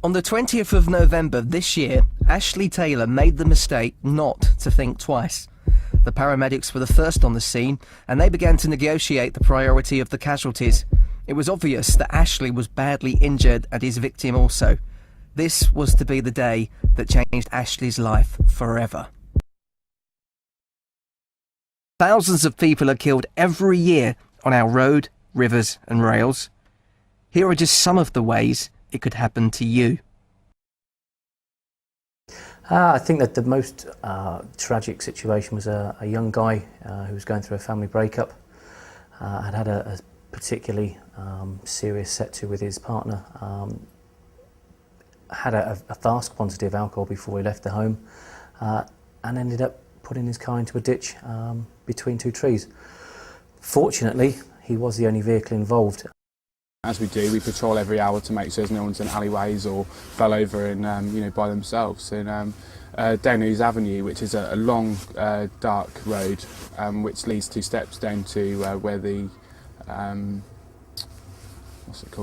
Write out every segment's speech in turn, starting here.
On the 20th of November this year, Ashley Taylor made the mistake not to think twice. The paramedics were the first on the scene, and they began to negotiate the priority of the casualties. It was obvious that Ashley was badly injured and his victim also. This was to be the day that changed Ashley's life forever. Thousands of people are killed every year on our road, rivers and rails. Here are just some of the ways it could happen to you. I think that the most tragic situation was a young guy who was going through a family breakup. Had a particularly serious set-to with his partner. Had a vast quantity of alcohol before he left the home, and ended up putting his car into a ditch between two trees. Fortunately, he was the only vehicle involved. As we do, we patrol every hour to make sure there's no one's in alleyways or fell over and by themselves. And Downers Avenue, which is a long, dark road, which leads 2 steps down to where the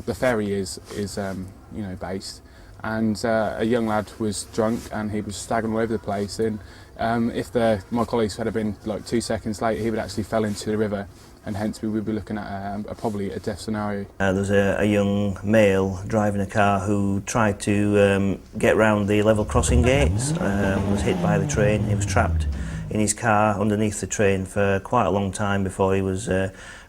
the ferry is based. And a young lad was drunk and he was staggering all over the place. And if my colleagues had been like 2 seconds late, he would actually fell into the river. And hence we would be looking at probably a death scenario. There was a young male driving a car who tried to get round the level crossing gates, was hit by the train. He was trapped in his car underneath the train for quite a long time before he was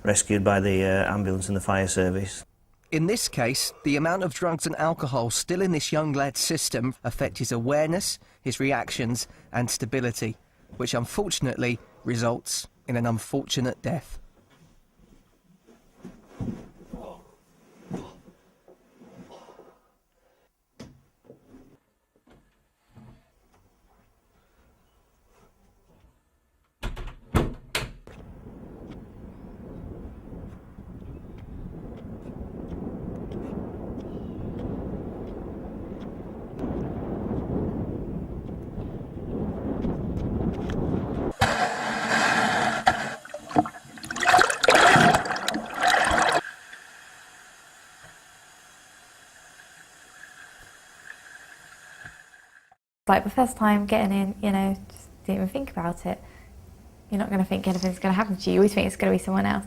rescued by the ambulance and the fire service. In this case, the amount of drugs and alcohol still in this young lad's system affect his awareness, his reactions and stability, which unfortunately results in an unfortunate death. Like the first time getting in, just didn't even think about it. You're not going to think anything's going to happen to you. You always think it's going to be someone else.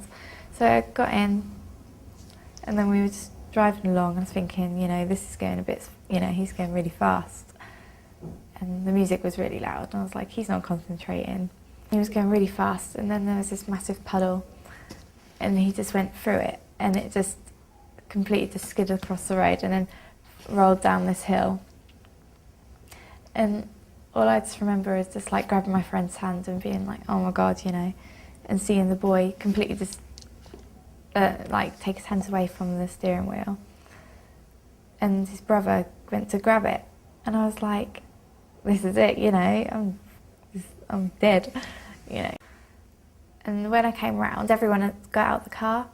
So I got in, and then we were just driving along. I was thinking, this is going a bit, he's going really fast. And the music was really loud. And I was like, he's not concentrating. He was going really fast, and then there was this massive puddle, and he just went through it, and it just completely just skidded across the road, and then rolled down this hill. And all I just remember is just like grabbing my friend's hand and being like, oh my God, and seeing the boy completely just take his hands away from the steering wheel. And his brother went to grab it. And I was like, this is it, I'm dead, And when I came round, everyone had got out the car.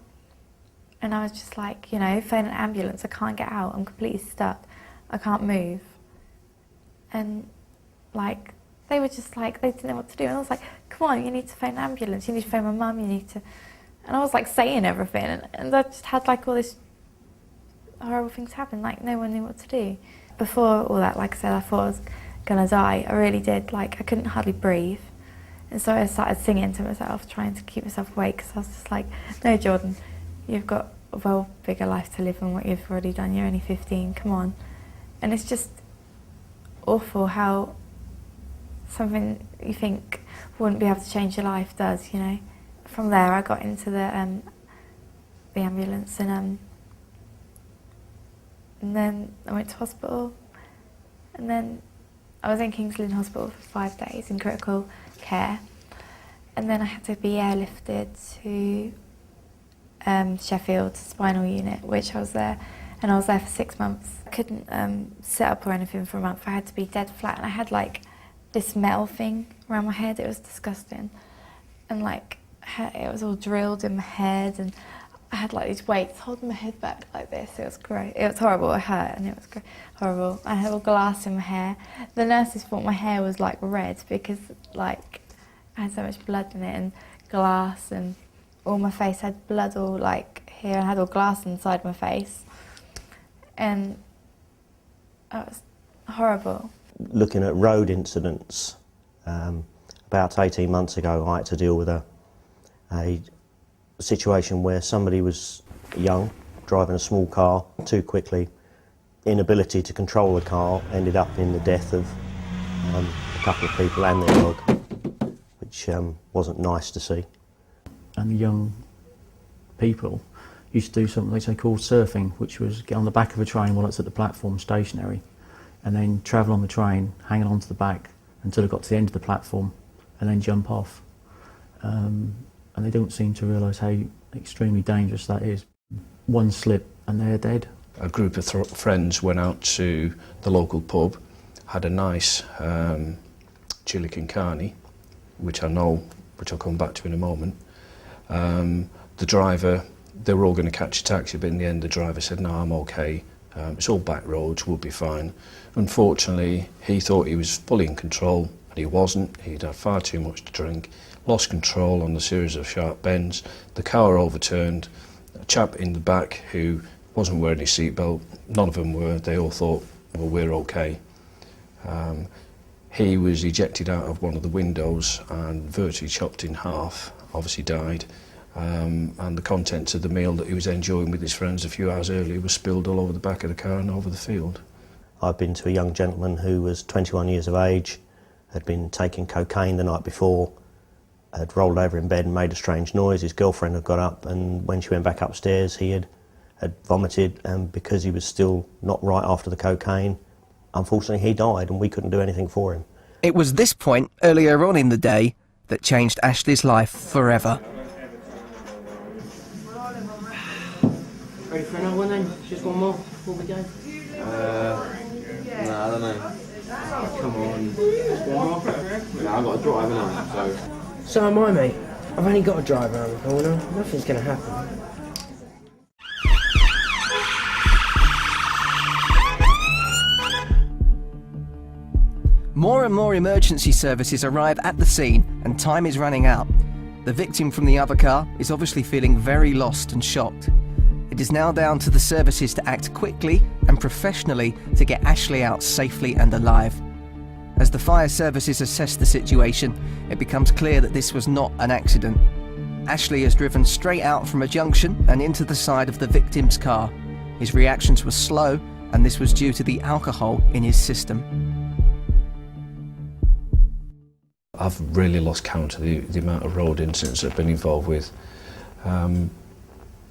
And I was just like, phone an ambulance, I can't get out, I'm completely stuck, I can't move. And they were just like, they didn't know what to do. And I was like, come on, you need to phone an ambulance, you need to phone my mum, you need to... And I was like saying everything, and I just had all this horrible things happen, no one knew what to do. Before all that, like I said, I thought I was gonna die, I really did, I couldn't hardly breathe. And so I started singing to myself, trying to keep myself awake, because I was just like, no Jordan, you've got a well bigger life to live than what you've already done, you're only 15, come on. And it's just awful how something you think wouldn't be able to change your life does, From there I got into the ambulance, and then I went to hospital, and then I was in King's Lynn Hospital for 5 days in critical care, and then I had to be airlifted to Sheffield spinal unit, which I was there, and I was there for 6 months. I couldn't sit up or anything for a month. I had to be dead flat, and I had this metal thing around my head. It was disgusting, and it was all drilled in my head, and I had these weights holding my head back like this. It was great. It was horrible. It hurt, and it was horrible. I had all glass in my hair. The nurses thought my hair was red because I had so much blood in it, and glass, and all my face had blood all here. I had all glass inside my face, and That was horrible. Looking at road incidents, about 18 months ago I had to deal with a situation where somebody was young, driving a small car too quickly, inability to control the car, ended up in the death of a couple of people and their dog, which wasn't nice to see. And the young people used to do something they called surfing, which was get on the back of a train while it's at the platform stationary, and then travel on the train, hanging on to the back until it got to the end of the platform, and then jump off. And they don't seem to realise how extremely dangerous that is. One slip and they're dead. A group of friends went out to the local pub, had a nice chili con carne, which I'll come back to in a moment. The driver, they were all going to catch a taxi, but in the end the driver said, no, I'm okay, it's all back roads, we'll be fine. Unfortunately, he thought he was fully in control, and he wasn't. He'd had far too much to drink, lost control on the series of sharp bends, the car overturned, a chap in the back who wasn't wearing his seatbelt, none of them were, they all thought, well, we're okay. He was ejected out of one of the windows and virtually chopped in half, obviously died. And the contents of the meal that he was enjoying with his friends a few hours earlier was spilled all over the back of the car and over the field. I've been to a young gentleman who was 21 years of age, had been taking cocaine the night before, had rolled over in bed and made a strange noise. His girlfriend had got up, and when she went back upstairs he had vomited, and because he was still not right after the cocaine, unfortunately he died and we couldn't do anything for him. It was this point, earlier on in the day, that changed Ashley's life forever. Ready for another one then? Just one more before we go? No, I don't know. Come on. Just one more? No, I've got a drive, haven't I? So. So am I, mate. I've only got to drive around the corner. Nothing's going to happen. More and more emergency services arrive at the scene and time is running out. The victim from the other car is obviously feeling very lost and shocked. It is now down to the services to act quickly and professionally to get Ashley out safely and alive. As the fire services assess the situation, it becomes clear that this was not an accident. Ashley is driven straight out from a junction and into the side of the victim's car. His reactions were slow, and this was due to the alcohol in his system. I've really lost count of the amount of road incidents I've been involved with.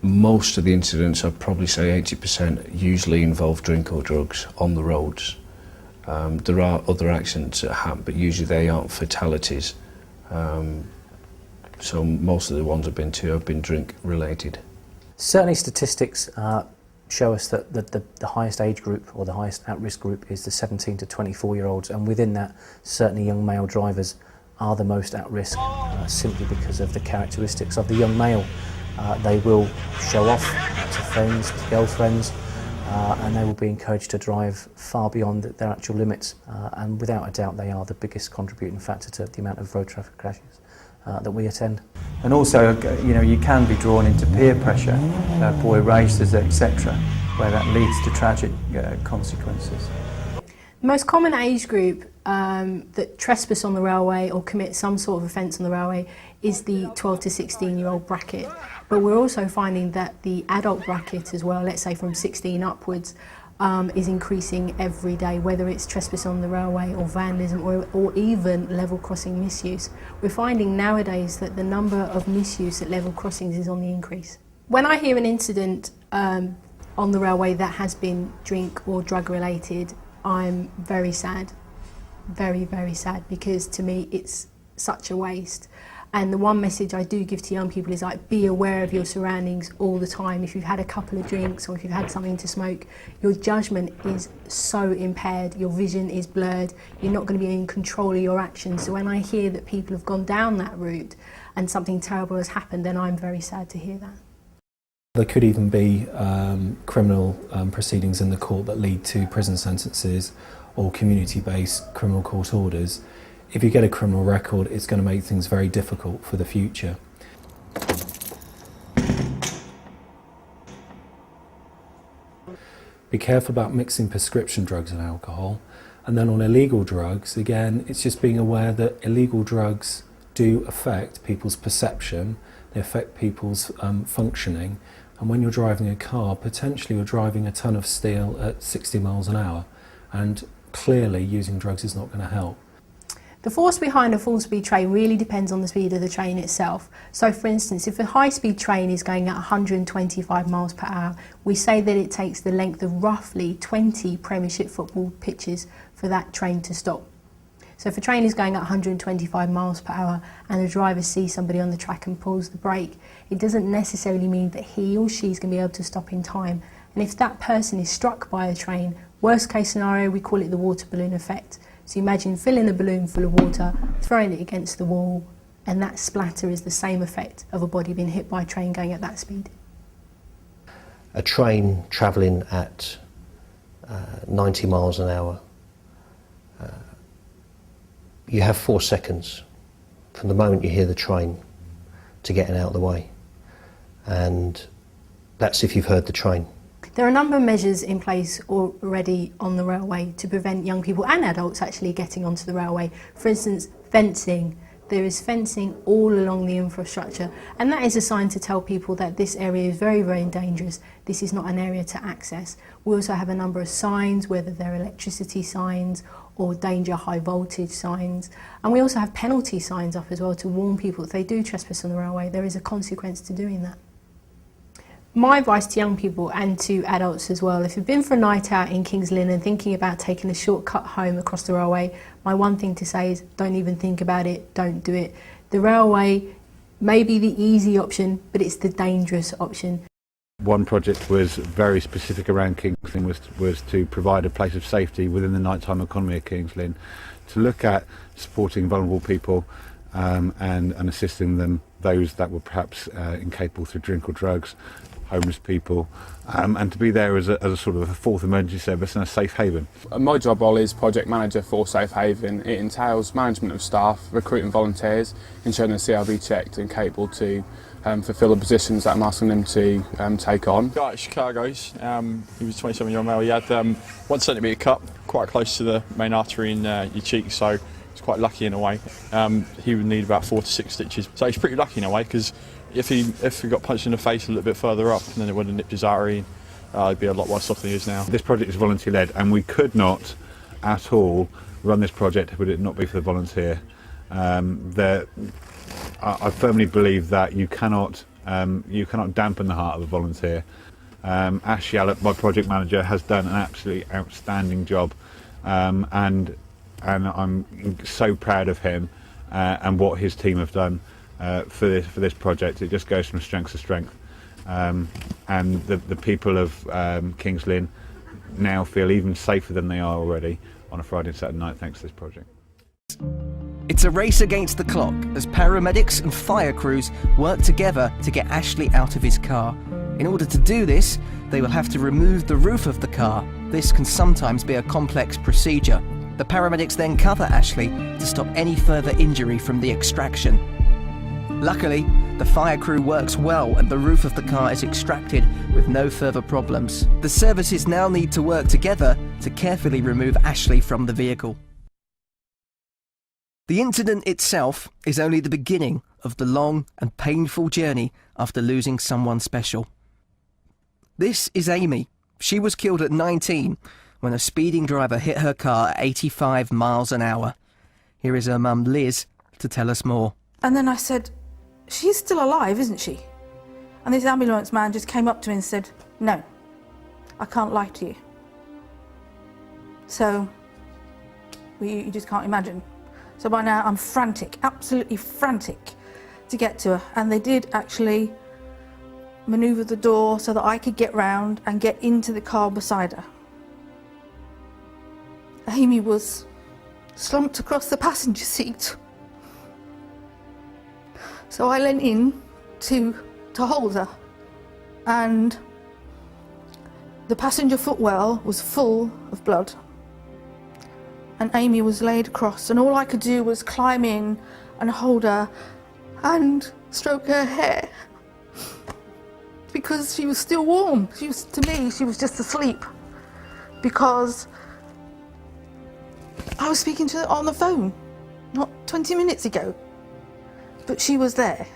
Most of the incidents, I'd probably say 80%, usually involve drink or drugs on the roads. There are other accidents that happen, but usually they aren't fatalities. So most of the ones I've been to have been drink related. Certainly statistics show us that the highest age group or the highest at-risk group is the 17 to 24-year-olds, and within that certainly young male drivers are the most at risk simply because of the characteristics of the young male. They will show off to friends, to girlfriends, and they will be encouraged to drive far beyond their actual limits, and without a doubt they are the biggest contributing factor to the amount of road traffic crashes that we attend. And also, you know, you can be drawn into peer pressure, boy races, etc., where that leads to tragic consequences. The most common age group that trespass on the railway or commit some sort of offence on the railway is the 12 to 16-year-old bracket. But we're also finding that the adult bracket as well, let's say from 16 upwards, is increasing every day, whether it's trespass on the railway or vandalism or even level crossing misuse. We're finding nowadays that the number of misuse at level crossings is on the increase. When I hear an incident on the railway that has been drink or drug related, I'm very sad, very, very sad, because to me it's such a waste. And the one message I do give to young people is like, be aware of your surroundings all the time. If you've had a couple of drinks or if you've had something to smoke, your judgment is so impaired, your vision is blurred, you're not going to be in control of your actions. So when I hear that people have gone down that route and something terrible has happened, then I'm very sad to hear that. There could even be criminal proceedings in the court that lead to prison sentences or community-based criminal court orders. If you get a criminal record, it's going to make things very difficult for the future. Be careful about mixing prescription drugs and alcohol. And then on illegal drugs, again, it's just being aware that illegal drugs do affect people's perception, they affect people's functioning. And when you're driving a car, potentially you're driving a ton of steel at 60 miles an hour. And clearly using drugs is not going to help. The force behind a full speed train really depends on the speed of the train itself. So for instance, if a high speed train is going at 125 miles per hour, we say that it takes the length of roughly 20 Premiership football pitches for that train to stop. So if a train is going at 125 miles per hour and the driver sees somebody on the track and pulls the brake, it doesn't necessarily mean that he or she is going to be able to stop in time. And if that person is struck by a train, worst case scenario, we call it the water balloon effect. So imagine filling a balloon full of water, throwing it against the wall, and that splatter is the same effect of a body being hit by a train going at that speed. A train travelling at 90 miles an hour, you have 4 seconds from the moment you hear the train to getting out of the way. And that's if you've heard the train. There are a number of measures in place already on the railway to prevent young people and adults actually getting onto the railway. For instance, fencing. There is fencing all along the infrastructure, and that is a sign to tell people that this area is very, very dangerous. This is not an area to access. We also have a number of signs, whether they're electricity signs or danger high voltage signs. And we also have penalty signs up as well to warn people if they do trespass on the railway, there is a consequence to doing that. My advice to young people and to adults as well, if you've been for a night out in Kings Lynn and thinking about taking a shortcut home across the railway, my one thing to say is don't even think about it, don't do it. The railway may be the easy option, but it's the dangerous option. One project was very specific around Kings Lynn, was to provide a place of safety within the nighttime economy of Kings Lynn, to look at supporting vulnerable people and assisting them, those that were perhaps incapable through drink or drugs, homeless people, and to be there as a sort of a fourth emergency service and a safe haven. My job role is project manager for Safe Haven. It entails management of staff, recruiting volunteers, ensuring they're CRB checked and capable to fulfil the positions that I'm asking them to take on. Guy at Chicago's, he was a 27-year-old male. He had 1 centimetre cut quite close to the main artery in your cheek, so he's quite lucky in a way. He would need about 4 to 6 stitches, so he's pretty lucky in a way, because if he got punched in the face a little bit further up, then it would have nipped his artery. He'd be a lot worse off than he is now. This project is volunteer-led, and we could not at all run this project would it not be for the volunteer. I firmly believe that you cannot dampen the heart of a volunteer. Ash Yallop, my project manager, has done an absolutely outstanding job, and I'm so proud of him and what his team have done for this project. It just goes from strength to strength, and the people of Kings Lynn now feel even safer than they are already on a Friday and Saturday night thanks to this project. It's a race against the clock as paramedics and fire crews work together to get Ashley out of his car. In order to do this, they will have to remove the roof of the car. This can sometimes be a complex procedure. The paramedics then cover Ashley to stop any further injury from the extraction. Luckily, the fire crew works well and the roof of the car is extracted with no further problems. The services now need to work together to carefully remove Ashley from the vehicle. The incident itself is only the beginning of the long and painful journey after losing someone special. This is Amy. She was killed at 19 when a speeding driver hit her car at 85 miles an hour. Here is her mum, Liz, to tell us more. And then I said, she's still alive, isn't she? And this ambulance man just came up to me and said, no, I can't lie to you. So, you just can't imagine. So by now I'm frantic, absolutely frantic to get to her. And they did actually manoeuvre the door so that I could get round and get into the car beside her. Amy was slumped across the passenger seat. So I leant in to hold her, and the passenger footwell was full of blood. And Amy was laid across, and all I could do was climb in and hold her and stroke her hair because she was still warm. To me, she was just asleep. because I was speaking to her on the phone not 20 minutes ago, but she was there.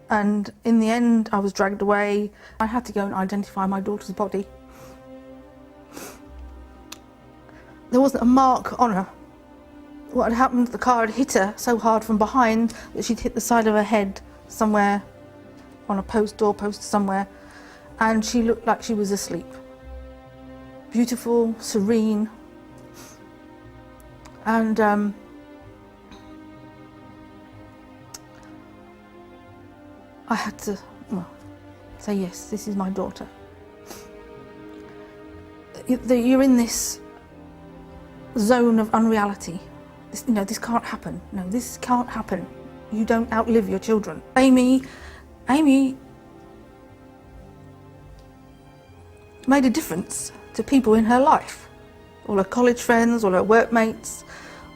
And in the end, I was dragged away. I had to go and identify my daughter's body. There wasn't a mark on her. What had happened, the car had hit her so hard from behind that she'd hit the side of her head somewhere on a doorpost somewhere, and she looked like she was asleep. Beautiful, serene, and I had to say, yes, this is my daughter. You're in this zone of unreality. This can't happen. No, this can't happen. You don't outlive your children. Amy made a difference to people in her life. All her college friends, all her workmates,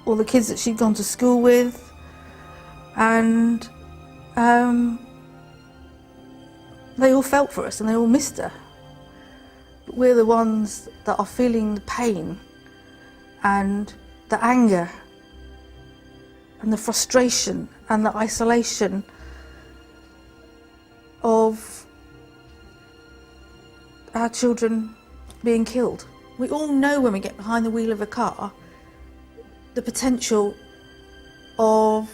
all the kids that she'd gone to school with. And they all felt for us and they all missed her. But we're the ones that are feeling the pain and the anger and the frustration and the isolation of our children being killed. We all know when we get behind the wheel of a car the potential of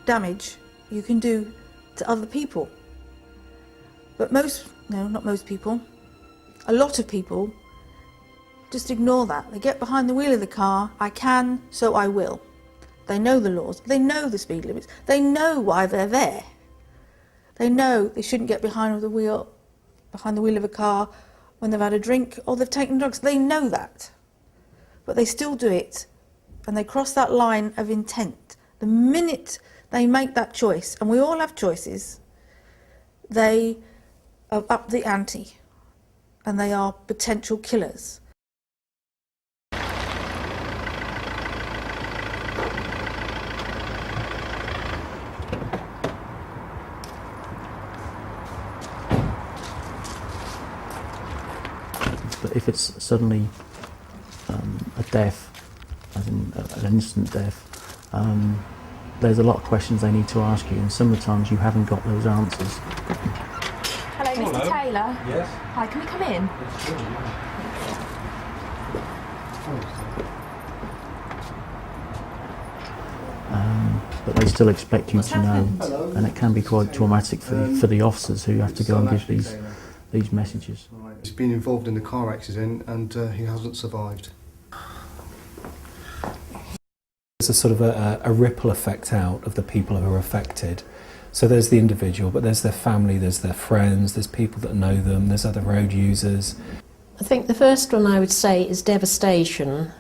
damage you can do to other people. But not most people, a lot of people just ignore that. They get behind the wheel of the car, I can, so I will. They know the laws, they know the speed limits, they know why they're there. They know they shouldn't get behind the wheel of a car when they've had a drink or they've taken drugs. They know that. But they still do it, and they cross that line of intent. The minute they make that choice, and we all have choices, they are up the ante, and they are potential killers. But if it's suddenly a death, as in an instant death, there's a lot of questions they need to ask you, and some of the times you haven't got those answers. Hello, Mr. Taylor. Yes. Hi, can we come in? But they still expect you to know, and it can be quite traumatic for the officers who have to go and give these messages. He's been involved in a car accident and he hasn't survived. There's a sort of a ripple effect out of the people who are affected. So there's the individual, but there's their family, there's their friends, there's people that know them, there's other road users. I think the first one I would say is devastation,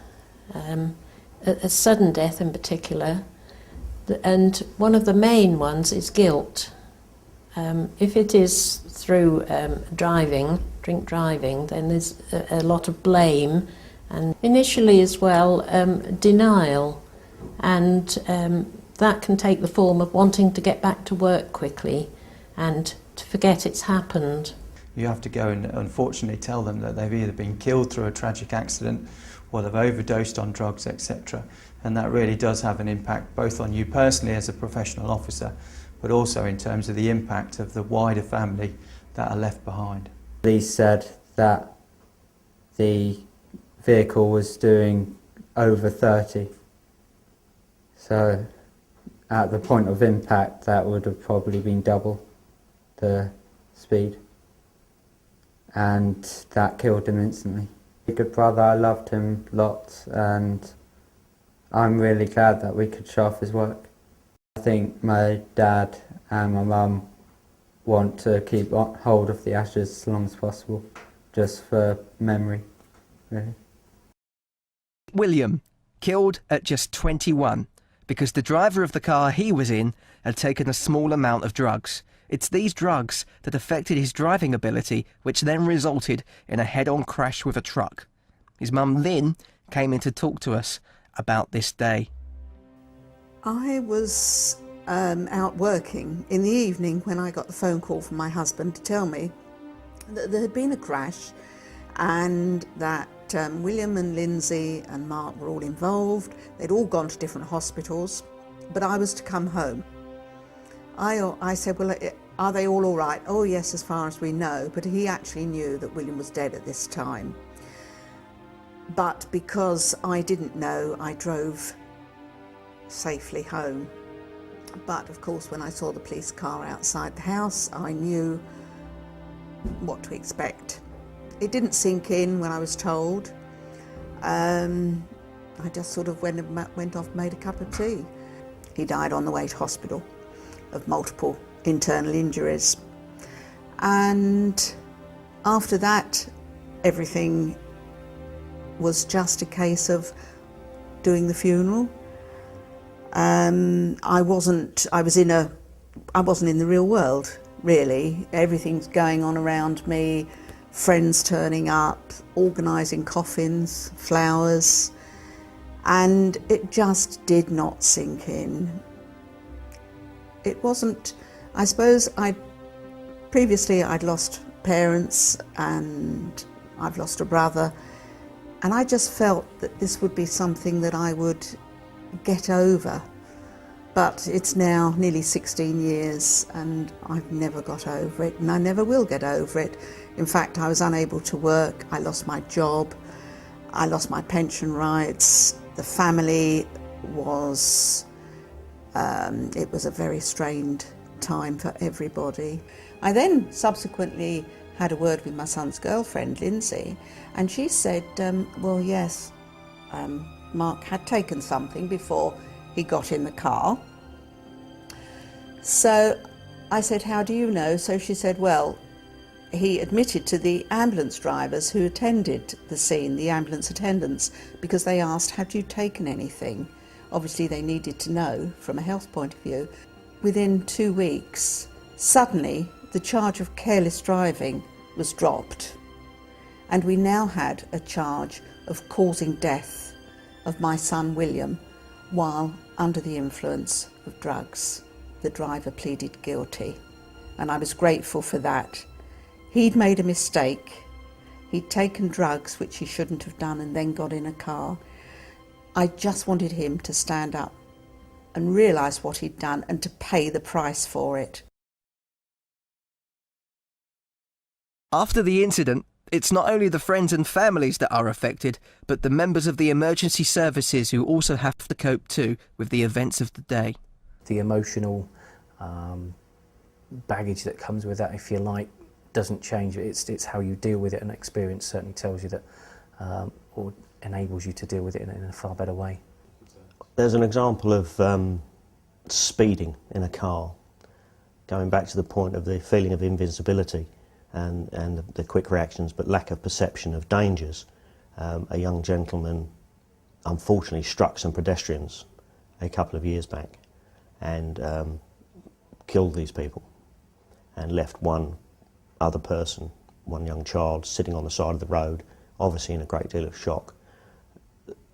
a sudden death in particular, and one of the main ones is guilt. If it is through drink driving, then there's a lot of blame, and initially as well denial, and that can take the form of wanting to get back to work quickly and to forget it's happened. You have to go and unfortunately tell them that they've either been killed through a tragic accident or they've overdosed on drugs, etc. And that really does have an impact both on you personally as a professional officer, but also in terms of the impact of the wider family that are left behind. Police said that the vehicle was doing over 30. So at the point of impact, that would have probably been double the speed. And that killed him instantly. A good brother, I loved him lots, and I'm really glad that we could show off his work. I think my dad and my mum want to keep hold of the ashes as long as possible, just for memory, really. William, killed at just 21, because the driver of the car he was in had taken a small amount of drugs. It's these drugs that affected his driving ability, which then resulted in a head-on crash with a truck. His mum Lynn came in to talk to us about this day. I was out working in the evening when I got the phone call from my husband to tell me that there had been a crash and that William and Lindsay and Mark were all involved. They'd all gone to different hospitals, but I was to come home. I said, well, are they all right? Oh yes, as far as we know, but he actually knew that William was dead at this time. But because I didn't know, I drove safely home. But of course, when I saw the police car outside the house, I knew what to expect. It didn't sink in when I was told. I just sort of went off and made a cup of tea. He died on the way to hospital of multiple internal injuries. And after that, everything was just a case of doing the funeral. I wasn't in the real world, really. Everything's going on around me, friends turning up, organising coffins, flowers, and it just did not sink in. It wasn't, I suppose previously I'd lost parents and I've lost a brother, and I just felt that this would be something that I would get over. But it's now nearly 16 years and I've never got over it, and I never will get over it. In fact, I was unable to work, I lost my job, I lost my pension rights, the family was, it was a very strained time for everybody. I then subsequently had a word with my son's girlfriend, Lindsay, and she said, well, yes, Mark had taken something before he got in the car. So I said, how do you know? So she said, well, he admitted to the ambulance drivers who attended the scene, the ambulance attendants, because they asked, had you taken anything? Obviously they needed to know from a health point of view. Within 2 weeks, suddenly the charge of careless driving was dropped, and we now had a charge of causing death of my son William while under the influence of drugs. The driver pleaded guilty, and I was grateful for that. He'd made a mistake. He'd taken drugs, which he shouldn't have done, and then got in a car. I just wanted him to stand up and realise what he'd done and to pay the price for it. After the incident, it's not only the friends and families that are affected, but the members of the emergency services who also have to cope too with the events of the day. The emotional baggage that comes with that, if you like, doesn't change. It's how you deal with it, and experience certainly tells you that, or enables you to deal with it in a far better way. There's an example of speeding in a car, going back to the point of the feeling of invincibility and the quick reactions, but lack of perception of dangers. A young gentleman unfortunately struck some pedestrians a couple of years back and killed these people and left one other person, one young child, sitting on the side of the road, obviously in a great deal of shock.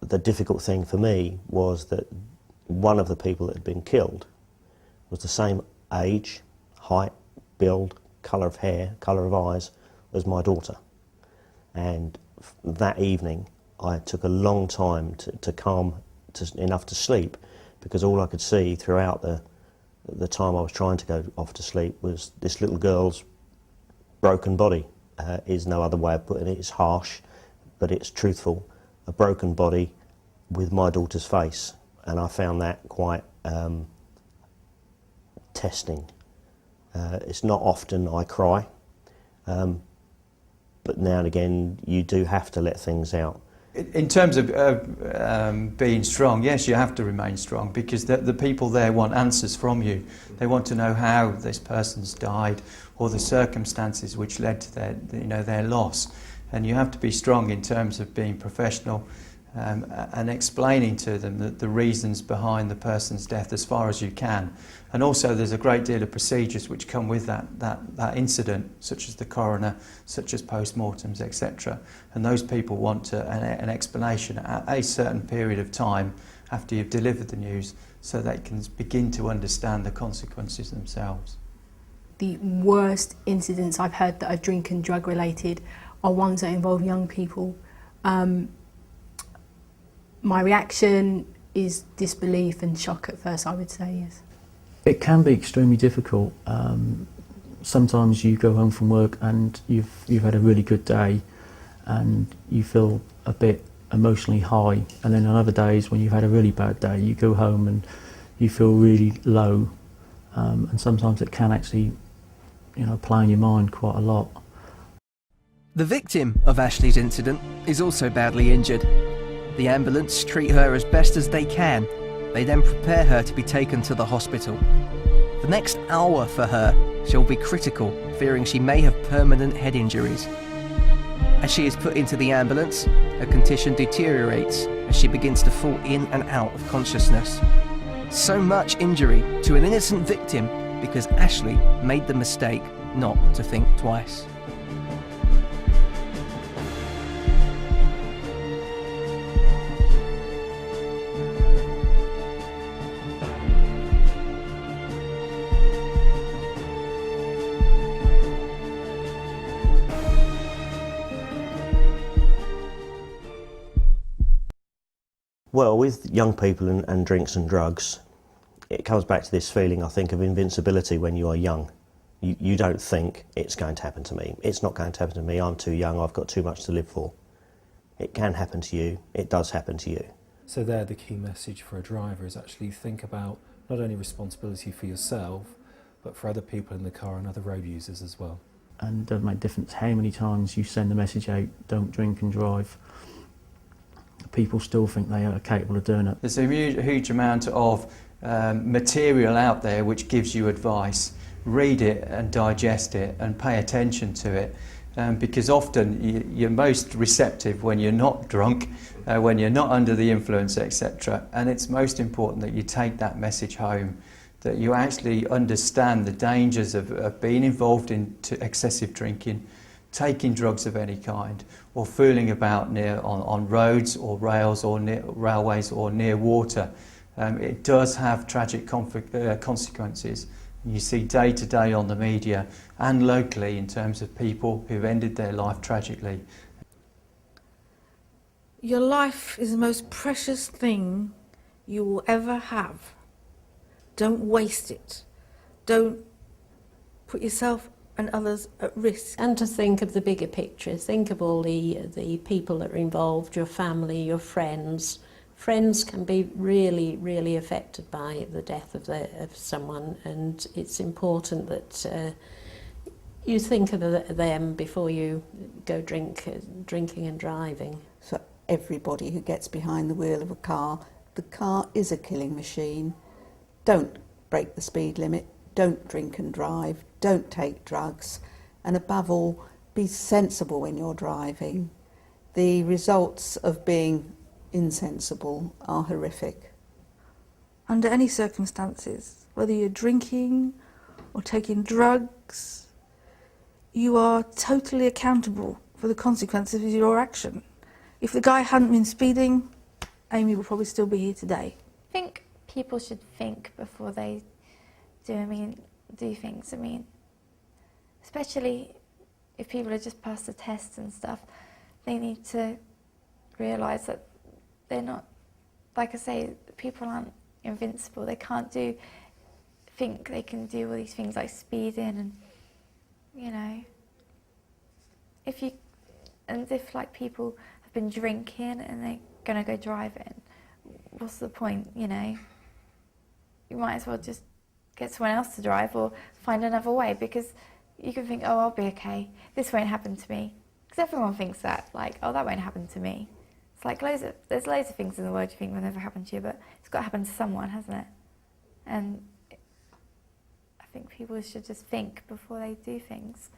The difficult thing for me was that one of the people that had been killed was the same age, height, build, colour of hair, colour of eyes as my daughter. And that evening I took a long time to calm enough to sleep, because all I could see throughout the time I was trying to go off to sleep was this little girl's broken body. Is no other way of putting it. It's harsh, but it's truthful. A broken body with my daughter's face, and I found that quite testing. It's not often I cry, but now and again you do have to let things out. In terms of being strong, yes, you have to remain strong, because the people there want answers from you. They want to know how this person's died, or the circumstances which led to their loss. And you have to be strong in terms of being professional and explaining to them the reasons behind the person's death as far as you can. And also there's a great deal of procedures which come with that incident, such as the coroner, such as post-mortems, etc. And those people want an explanation at a certain period of time after you've delivered the news, so they can begin to understand the consequences themselves. The worst incidents I've heard that are drink and drug related are ones that involve young people. My reaction is disbelief and shock at first, I would say, yes. It can be extremely difficult. Sometimes you go home from work and you've had a really good day and you feel a bit emotionally high, and then on other days when you've had a really bad day you go home and you feel really low, and sometimes it can actually, play on your mind quite a lot. The victim of Ashley's incident is also badly injured. The ambulance treat her as best as they can. They then prepare her to be taken to the hospital. The next hour for her shall be critical, fearing she may have permanent head injuries. As she is put into the ambulance, her condition deteriorates as she begins to fall in and out of consciousness. So much injury to an innocent victim because Ashley made the mistake not to think twice. Well, with young people and drinks and drugs, it comes back to this feeling, I think, of invincibility when you are young. You don't think it's going to happen to me. It's not going to happen to me. I'm too young. I've got too much to live for. It can happen to you. It does happen to you. So there, the key message for a driver is actually think about not only responsibility for yourself, but for other people in the car and other road users as well. And it doesn't make a difference how many times you send the message out, don't drink and drive. People still think they are capable of doing it. There's a huge amount of material out there which gives you advice. Read it and digest it and pay attention to it, because often you're most receptive when you're not drunk, when you're not under the influence, etc. And it's most important that you take that message home, that you actually understand the dangers of being involved in excessive drinking, taking drugs of any kind, or fooling about on roads or rails or near railways or near water. It does have tragic consequences. You see day to day on the media and locally in terms of people who've ended their life tragically. Your life is the most precious thing you will ever have. Don't waste it. Don't put yourself and others at risk. And to think of the bigger picture, think of all the people that are involved, your family, your friends. Friends can be really, really affected by the death of someone, and it's important that you think of them before you go drinking and driving. For everybody who gets behind the wheel of a car, the car is a killing machine. Don't break the speed limit, don't drink and drive, don't take drugs, and above all, be sensible when you're driving. The results of being insensible are horrific. Under any circumstances, whether you're drinking or taking drugs, you are totally accountable for the consequences of your action. If the guy hadn't been speeding, Amy would probably still be here today. I think people should think before they do things. Especially if people have just passed the tests and stuff, they need to realise that they're not, like I say, people aren't invincible. They can't think they can do all these things like speeding and, if like people have been drinking and they're gonna go driving, what's the point, You might as well just get someone else to drive or find another way, because you can think, oh, I'll be okay, this won't happen to me. Because everyone thinks that, like, oh, that won't happen to me. It's like there's loads of things in the world you think will never happen to you, but it's got to happen to someone, hasn't it? And I think people should just think before they do things,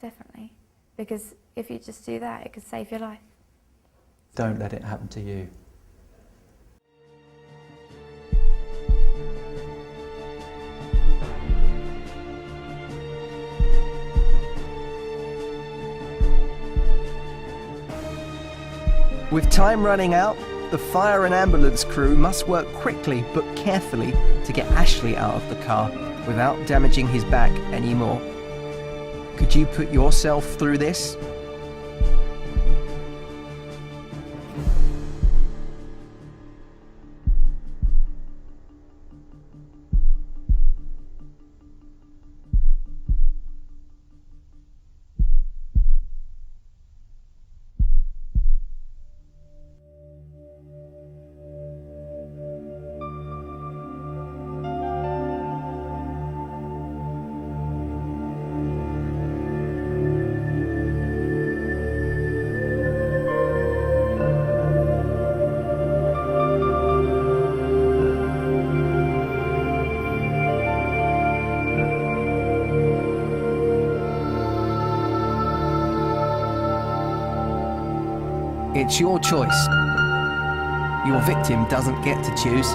definitely. Because if you just do that, it could save your life. Don't let it happen to you. With time running out, the fire and ambulance crew must work quickly but carefully to get Ashley out of the car without damaging his back anymore. Could you put yourself through this? It's your choice. Your victim doesn't get to choose.